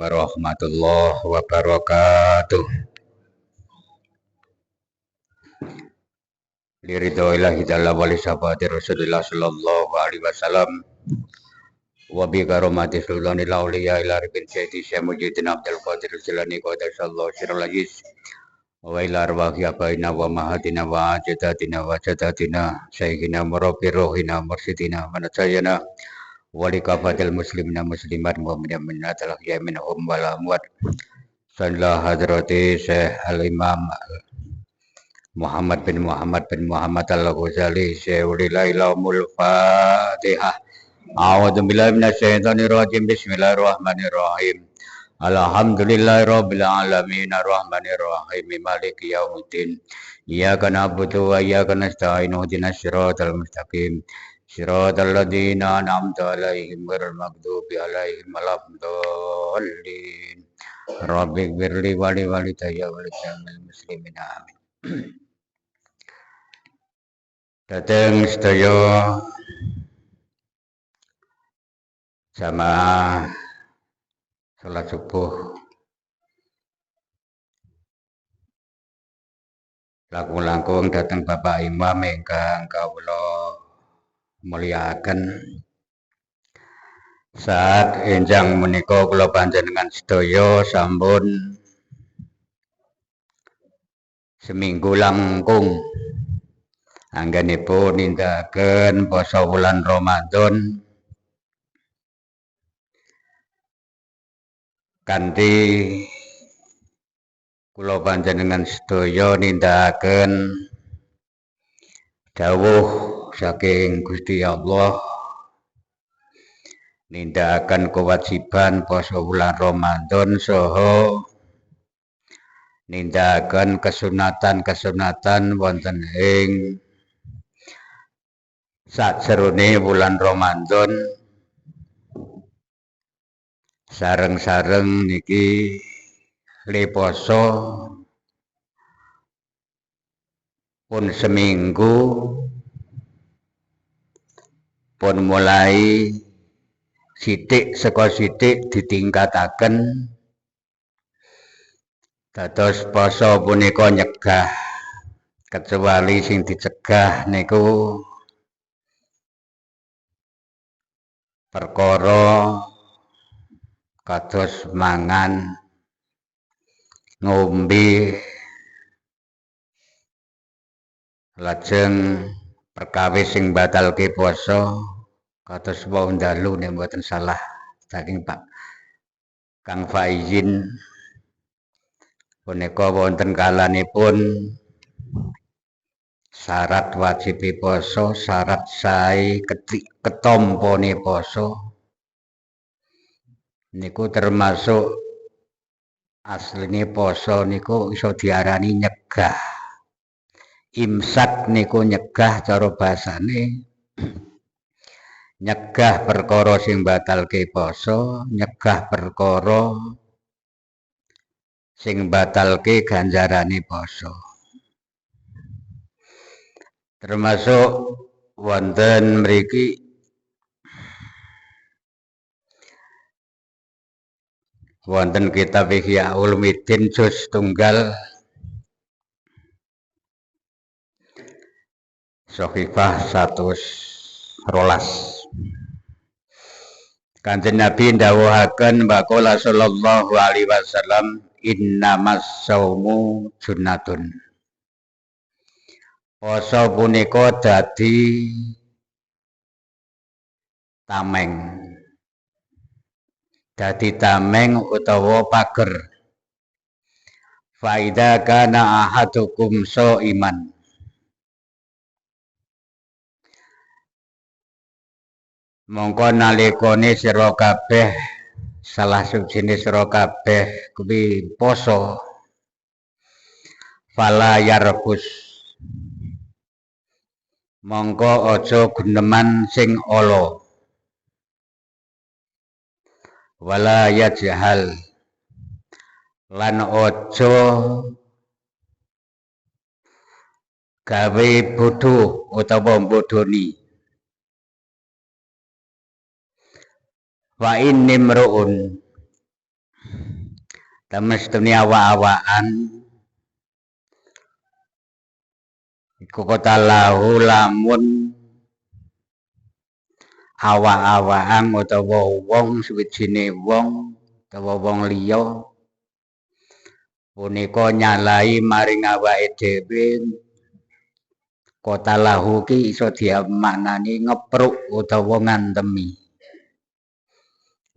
warahmatullahi wabarakatuh. Liridhoillahi ta'ala wali sabati Rasulullah sallallahu alaihi wasallam wa bi karomati sultanil auliya ila ribin sayyidi Syekh Muhyiddin Abdul Qadir Jilani qaddasallahu sirrul aziz wa ila arwahi abaina wa mahatina wa ajdatina wa jadatina sayyidina murabbi rohina mursidina wa najayana wali kafatil muslimina muslimat mu'minin minnatal ahya minhum wal amwat sallallahu hadrati Syekh al-Imam Muhammad bin Muhammad al-Ghazali Syaikhul Fatihah. A'udzu billahi minasyaitonir rajim. Bismillahirrahmanirrahim. Alhamdulillahirabbil alamin arrahmanir rahim maliki yaumiddin. Iyyaka na'budu wa iyyaka nasta'in ihdinas siratal mustaqim. Siratal ladzina an'amta 'alaihim ghairil maghdubi 'alaihim waladdallin. Rabbighfirli wa li walidayya wa lisa'il muslimin amin. Dateng sedaya jamaah salat subuh langkung dateng Bapak Imam ingkang kawula mulyakaken. Saat enjang menika kula panjenengan sedaya sampun seminggu langkung anggenipun nindakaken basa wulan Ramadan kanthi kula panjenengan sedaya nindakaken dawuh saking Gusti Allah, nindakaken kewajiban basa wulan Ramadan saha nindakaken kesunatan wonten ing sajroné wulan Ramadan. Sareng-sareng niki leposo pun seminggu pun mulai sithik saka sithik ditingkataken dados poso punika nyegah, kecuali sing dicegah niku perkara kados mangan ngombe lajeng perkawis sing batalke poso kados wau dalu nek mboten salah saking Pak Kang Faizin punika wonten kalanipun syarat wajib poso, syarat sae ketompone poso niku termasuk asline poso niku iso diarani nyegah. Imsak niku nyegah cara basane nyegah perkara sing batalke poso, nyegah perkara sing batalke ganjarane poso. Termasuk wonten mriki wonten kitab Ihya Ulumuddin juz tunggal Shahifah 112. Kanjeng Nabi ndawuhaken baqala sallallahu alaihi wasallam innamas saumu junnatun. Poso punika dadi tameng. Dadi tameng utawa pager. Fa idza kana ahadukum shaiman. Mongko nalikane sira kabeh salah sujine sira kabeh kuwi poso fala yarbus mongko aja guneman sing ala wala yajhal lan aja gawe bodho utawa bodoni. Wa innimruun temestune awak-awakan iku kota lahu lamun awak-awakan utawa wong suwijine wong utawa wong liya punika nyalai maring awake dhewe kota lahu ki iso dimaknani ngepruk utawa ngantemi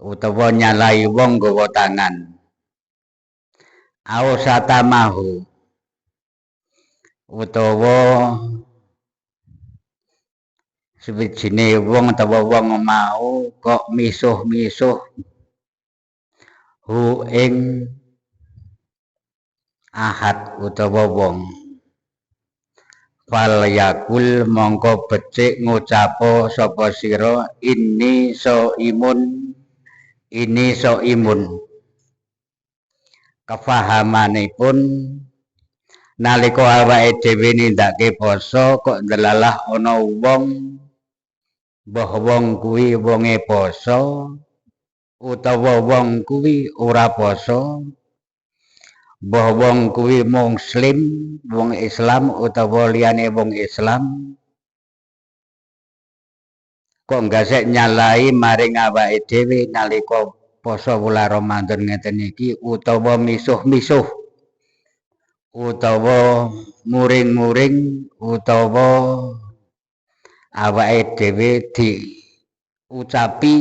utawa nyalai wong nggawa tangan ausatamahu utawa suwijine wong utawa wong mau kok misuh-misuh hu ing ahad utawa wong fal yakul mongko becik ngucapo sapa sira ini so imun kefahamanipun nalika awake dhewe nindakake poso kok ndelalah ana wong mbah wong kuwi wonge poso utawa wong kuwi ora poso mbah wong kuwi muslim wong Islam utawa liyane wong Islam kok nggak nyalai maring awake dhewe nalika poso wulan Ramadan ngeten iki utawa misuh-misuh utawa muring-muring utawa awake dhewe diucapi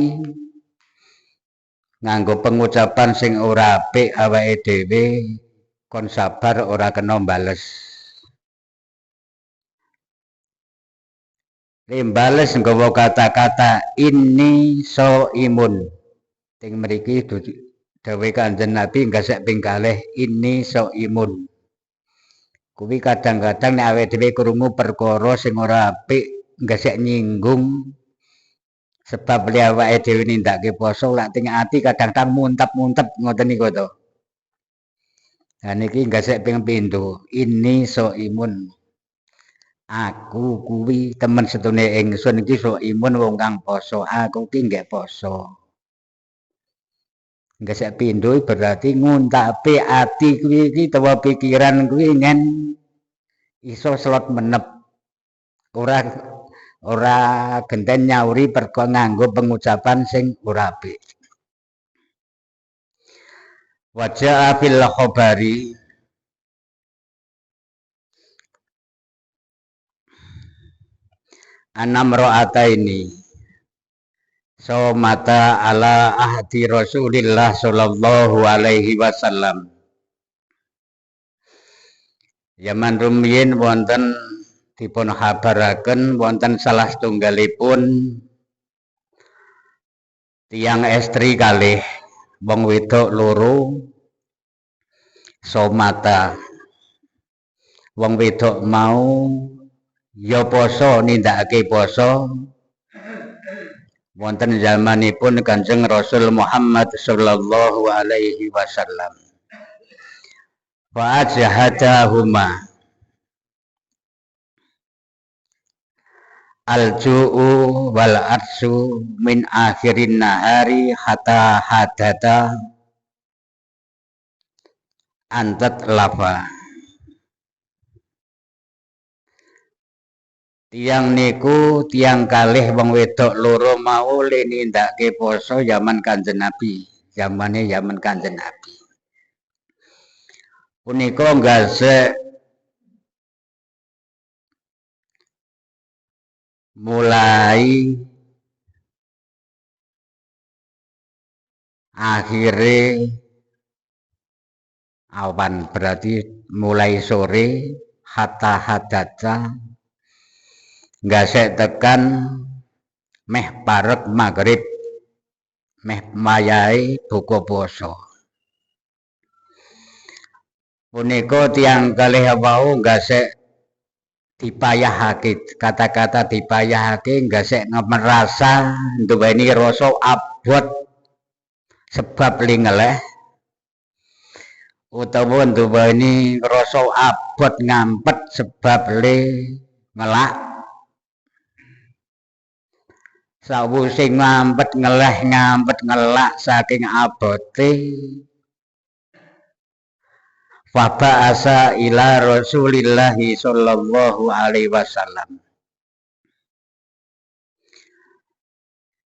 nganggo pengucapan sing ora apik awake dhewe kon sabar ora kena bales. Bales nggawa kata-kata ini so imun. Ting mriki dawuh Kanjeng Nabi gasek ping kalih ini so imun. Kuwi kadang-kadang nek awake dhewe krungu perkara sing ora apik gasek nyinggung sebab li awake dhewe nindakake poso lak ting ati kadang-kadang muntap-muntap ngoten niku to. Lah niki gasek ping pindho ini so imun. Aku kuwi temen setune ingsun iki sok imun wong kang poso. Aku ki nggih poso. Nggih sak pindho berarti nguntake ati kuwi iki utawa pikiran kuwi ngen iso slot menep. Ora genten nyauri perkara nganggo pengucapan sing ora apik. Wajah fil khabari anam ro'ata ini so mata ala ahdi Rasulillah sallallahu alaihi wasallam zaman rumiyin wonten dipun habaraken wonten salah setunggalipun tiyang estri kalih wong wedok loro so mata wong wedok mau ya poso nindakake poso wonten zamanipun Kanjeng Rasul Muhammad sallallahu alaihi wasallam. Wa ajhadahuma al-ju'u wal atsu min akhirin nahari hatta hadata antat lava. Tiang niku tiang kalih wong wedok loro mau le nindakake poso zaman Kanjeng Nabi, zaman Kanjeng Nabi. Punika nggase mulai akhire awan berarti mulai sore hatta hadata nggak tekan meh parek maghrib meh mayai buka poso punika tiang kalih wau nggak dipayahake kata-kata dipayahake nggak merasa nduweni rasa abot sebab lingeleh utawa nduweni rasa abot ngampet sebab le ngelak sawise ngampet ngelak saking abote Faba'asa ila Rasulillahi sallallahu alaihi wasallam.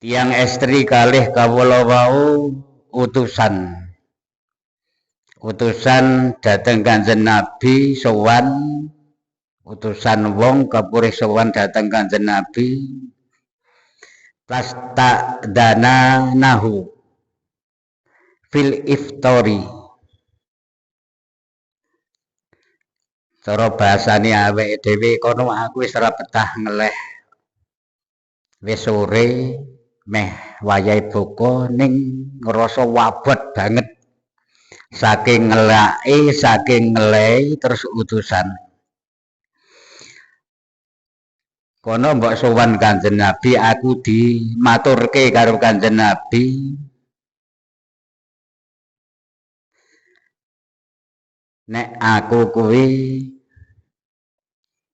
Tiang estri kalih kawula wau utusan dhateng Kanjeng Nabi sowan utusan wong kapurih sowan dhateng Kanjeng Nabi dana nahu fil iftori. Cara bahasane awake dhewe kono aku wis ora betah ngeleh wis sore meh wayahe buka ning ngrasa wabot banget saking ngelake saking ngelehi terus utusan kono mbok sowan Kanjeng Nabi aku dimaturke karo Kanjeng Nabi nek aku kuwi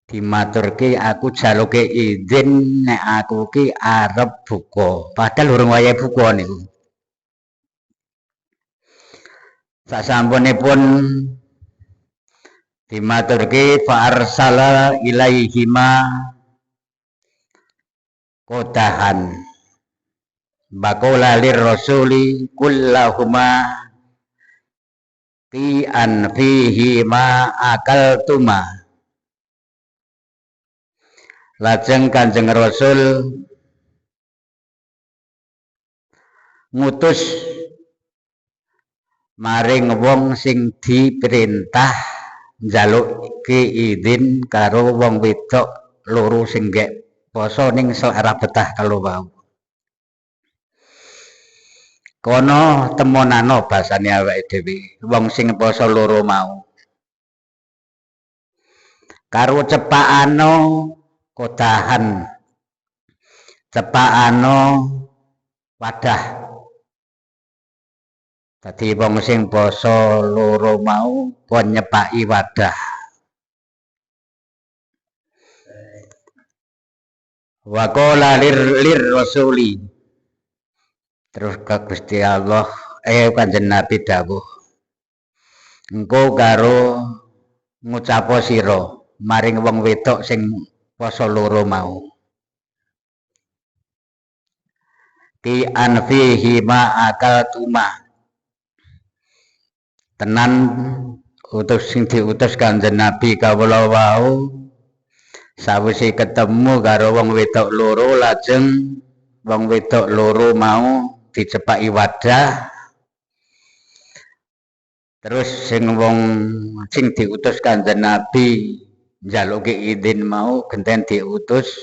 dimaturke aku jaluke izin nek aku ki arep buka padahal urung wayahe buka niku. Sasampunipun dimaturke fa arsala ilaihima kodahan baqala lir rasuli kullahuma fi an fihi ma akaltuma. Lajeng Kanjeng Rasul ngutus maring wong sing diperintah njaluke izin karo wong wedok loro sing gek poso ning ora betah kalau wau. Kono temonano basane awake dhewe wong sing poso loro mau. Karo cepakano kodahan cepakano wadah. Dadi wong sing poso loro mau kon nyepaki wadah. Wa qala lir rasuli. Terus ke Gusti Allah Kanjeng Nabi dawuh. Engko karo ngucapo sira maring wong wedok sing poso loro mau. Ki anfihi ma akaltuma. Tenan utus sing diutus Kanjeng Nabi kawula wau sawise ketemu karo wong wedok loro lajeng wong wedok loro mau dicepaki wadah. Terus sing wong sing diutus Kanjeng Nabi njaluke izin mau genten diutus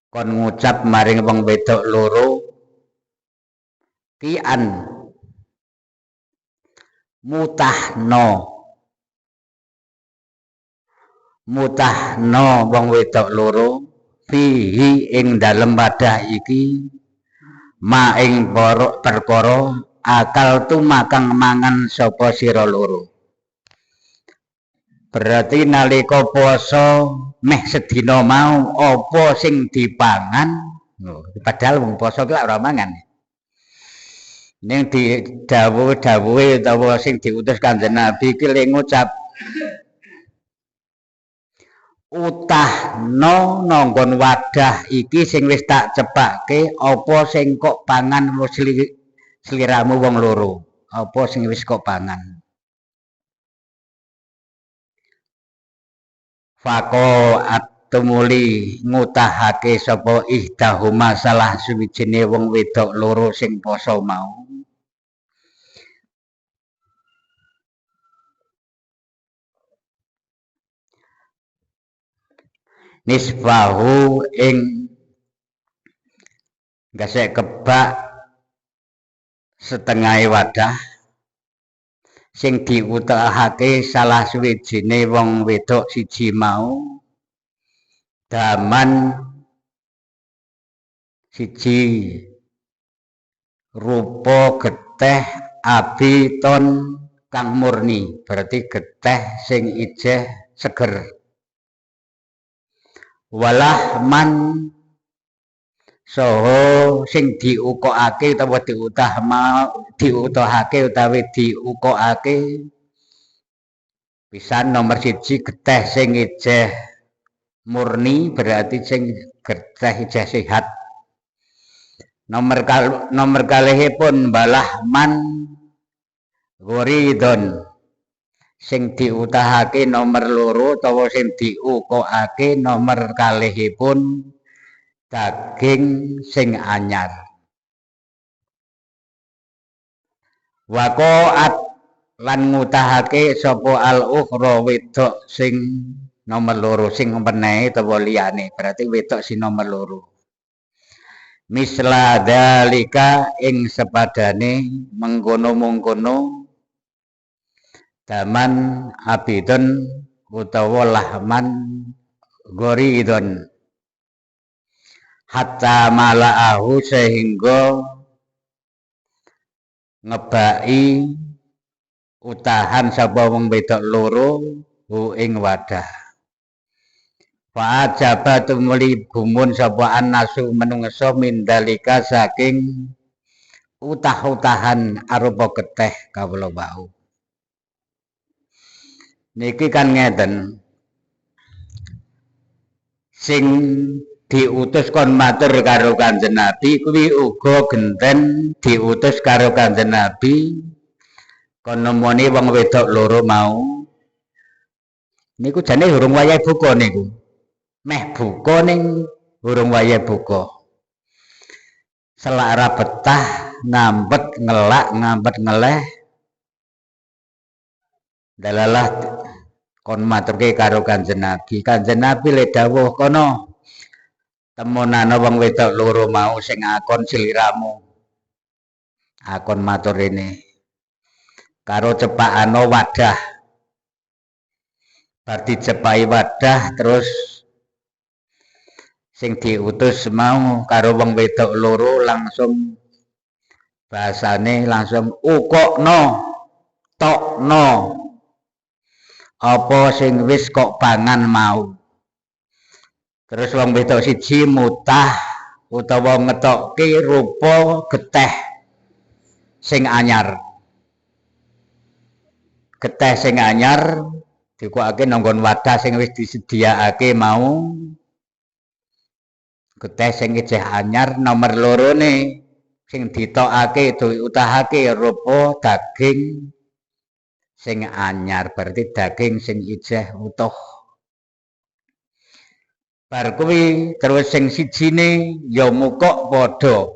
kon ngucap maring wong wedok loro kian mutahno wong wedok loro fihi ing dalem wadah iki ma ing perkara akal tumakang mangan sapa sira loro. Berarti nalika poso meh sedina mau apa sing dipangan padahal wong poso ki ora mangan. Ning didhawuhi utawa sing diutus Kanjeng Nabi ki le ngucap utahno nanggon wadah iki sing wis tak cepake apa sing kok pangan sliramu wong loro apa sing wis kok pangan. Fako atumuli ngutahake sapa ihdahuma salah suwijine wong wedok loro sing poso mau. Nisbahu ing gasek kebak setengah wadah sing diutahake salah suwijine wong wedok siji mau daman siji rupa geteh abiton kang murni berarti geteh sing ijeh seger walahman soho sing diukokake utawa diutahake utawi diukokake Pisan nomor 1 getih sing ijeh murni berarti sing getih ijeh sehat. Nomor kalihipun balah man Goridon sing diutahake nomor loro utawa sing diukokake nomor kalihipun daging sing anyar. Waqoat lan ngutahake sapa al ukhra wedok sing nomor loro sing menehi utawa liyane berarti wedok sing nomor loro. Misla dalika ing sepadane mengkono-mengkono daman abidun utawa lahman goridon hatta malaahu sehingga ngebaki utahan sapa wong wedok loro hu ing wadah. Fa ajaba tumuli gumun sapa annasu menungso mindalika saking utah-utahan arupa getih kawula wau. Niki kan ngeten. Sing diutus kon matur karo Kanjeng Nabi kuwi uga genten diutus karo Kanjeng Nabi kon nemoni wong wedok loro mau. Niku jane urung wayahe buka niku. Meh buka ning urung wayahe buka. Selak ra betah ngambet ngelak ngambet ngeleh. Dalalah kon maturke karo Kanjeng Nabi. Kanjeng Nabi le dawuh kono temonana wong wedok loro mau sing akon sliramu. Akon matur rene. Karo cepakano wadah. Bar dicepai wadah terus sing diutus mau karo wong wedok loro langsung bahasane langsung ukokno tokno apa sing wis kok pangan mau. Terus wong wedok siji mutah utawa ngetokke rupa getih sing anyar. Getih sing anyar dikuake nanggon wadah sing wis disediakake mau. Getih sing ijeh anyar nomor lorone sing ditokake diutahake rupa daging sing anyar berarti daging sing ijeh utuh. Bar kuwi terus sing sijine ya mukok padha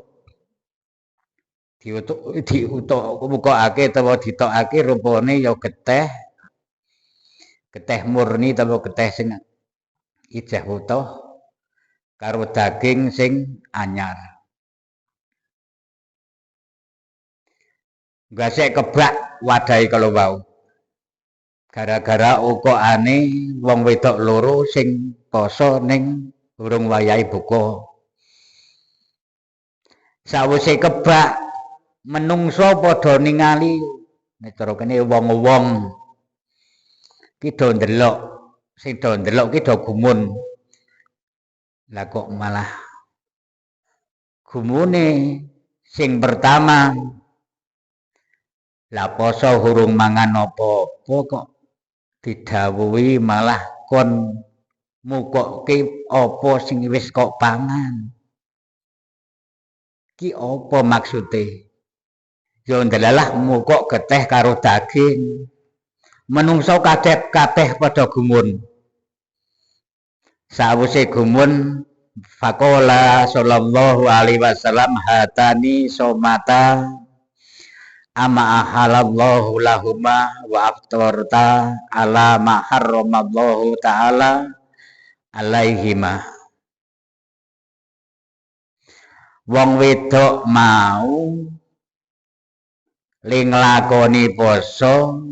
diutukake utawa ditokake rupane ya getih murni utawa getih sing ijeh utuh karo daging sing anyar. Gasek kebak wadahi kalau wau. Gara-gara ukokane wong wedok loro sing poso ning urung wayahe buka. Sawise kebak menungso padha ningali nek cara kene wong-wong ki do ndelok sing do ndelok ki do gumun. Lah kok malah gumune sing pertama lah poso hurung mangan apa-apa kok didhawuhi malah kon mukokke apa sing wis kok pangan. Ki apa maksude? Ya ndelalah mukok getih karo daging. Menungso kabeh padha gumun. Sawise gumun faqala sallallahu alaihi wasallam hatani somata ama ahalallahu lahuma wa aftarta ala ma harramallahu ta'ala alaihima. Wong wedok mau ling lakoni poso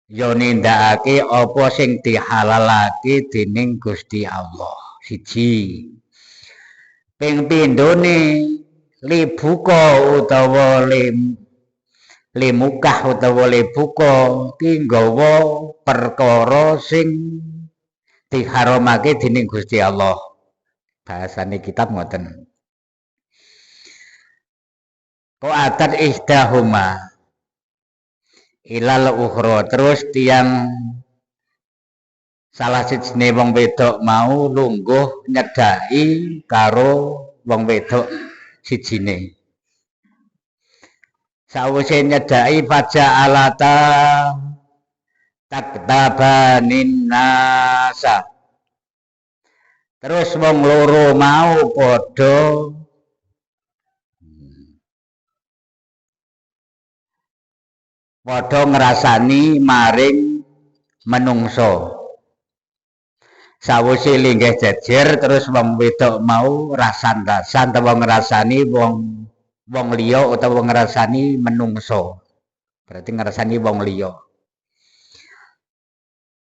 ya nindakake apa sing dihalalake dening Gusti Allah. Siji. Ping pindhone li buka utawa li mukah utawa li buka ki nggawa perkara sing diharamake dening Gusti Allah. Bahasane kitab ngoten. Ko atat ihdahuma ilal ukhra terus tiang salah sijine wong wedok mau lungguh nyedhaki karo wong wedok sijine. Sawise nyedhaki faja alata taktabanin nasa. Terus wong loro mau padha ngrasani maring menungso. Sawise linggih jejer terus wong wedok mau rasan-rasan utawa ngrasani wong liya utawa ngrasani menungso. Berarti ngrasani wong liya.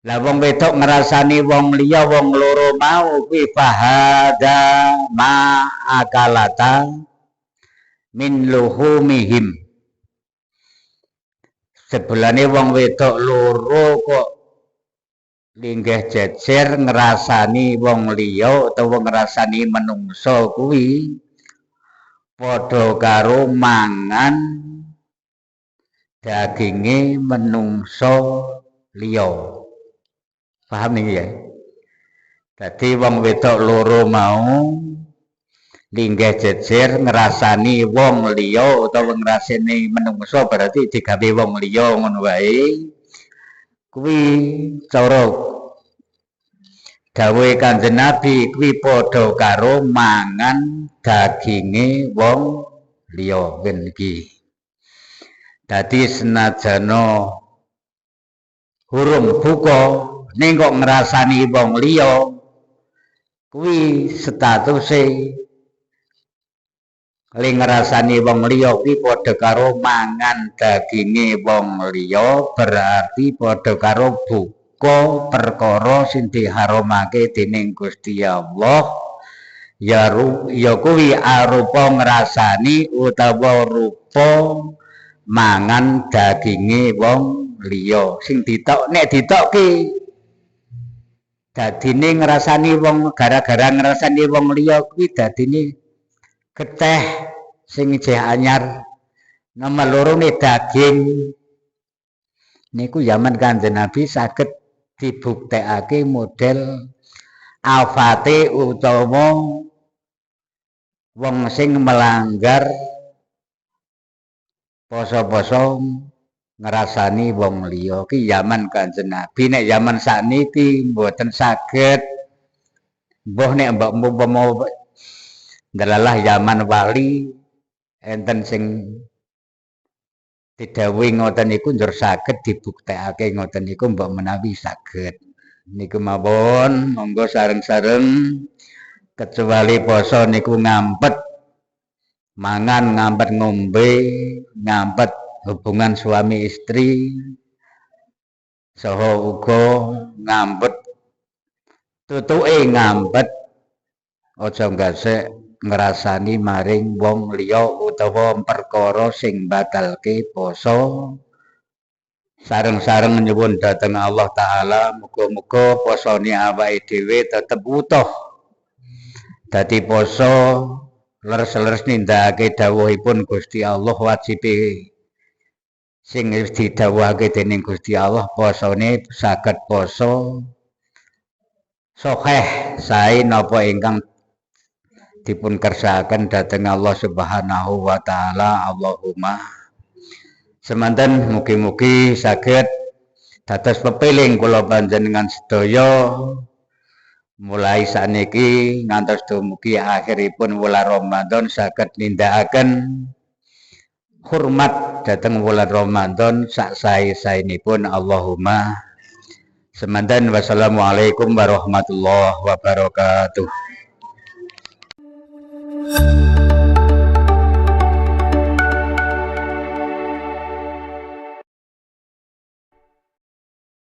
Lah wong wedok ngrasani wong liya wong loro mau kuwi fahada ma akalata min luhumihim. Sebelane wong wedok loro kok linggih jejer ngrasani wong liya utawa ngrasani menungso kuwi padha karo mangan daginge menungso liya. Paham iki ya? Dadi wong wedok loro mau linggih jejer ngrasani wong liya utawa ngrasani menungso berarti digawe wong liya ngono wae. Kuwi cara dawuhe Kanjeng Nabi kuwi padha karo mangan daginge wong liya ben iki. Dadi senajana urung buka ning kok ngrasani wong liya kuwi statuse ling ngrasani wong liya kuwi padha karo mangan daginge wong liya berarti padha karo buka perkara sing diharamake dening Gusti Allah ya kuwi arupa ngrasani utawa rupa mangan daginge wong liya sing nek ditokke dadine ngrasani wong gara-gara ngrasani wong liya kuwi dadine geteh sing isih anyar nomor lorone daging niku zaman Kanjeng Nabi saged dibuktekake model afate utawa wong sing melanggar poso-poso ngrasani wong liya ki zaman Kanjeng Nabi. Nek zaman sakniki mboten saged mbuh nek mbok ndelalah zaman wali enten sing didhawuhi ngoten niku njur saged dibuktekake ngoten niku mbok menawi saged. Niku mawon monggo sareng-sareng kecuali poso niku ngampet mangan, ngampet ngombe, ngampet hubungan suami istri, saha uga ngampet tutuke ngampet aja gasek ngrasani maring wong liya utawa perkara sing batalke poso. Sareng-sareng nyuwun dhateng Allah taala muga-muga posone awake dhewe tetep utuh. Dadi poso leres-leres nindakake dawuhipun Gusti Allah wajibe sing wis didhawuhake dening Gusti Allah posone saged poso sahih sae napa ingkang dipun kersakaken dhateng Allah Subhanahu wa taala. Allahumma semanten mugi-mugi saged dados pepiling kula panjenengan sedaya mulai sakniki ngantos dumugi akhiripun wulan Ramadan saged nindakaken hormat dhateng wulan Ramadan sak sae-saenipun. Allahumma semanten. Wassalamualaikum warahmatullahi wabarakatuh.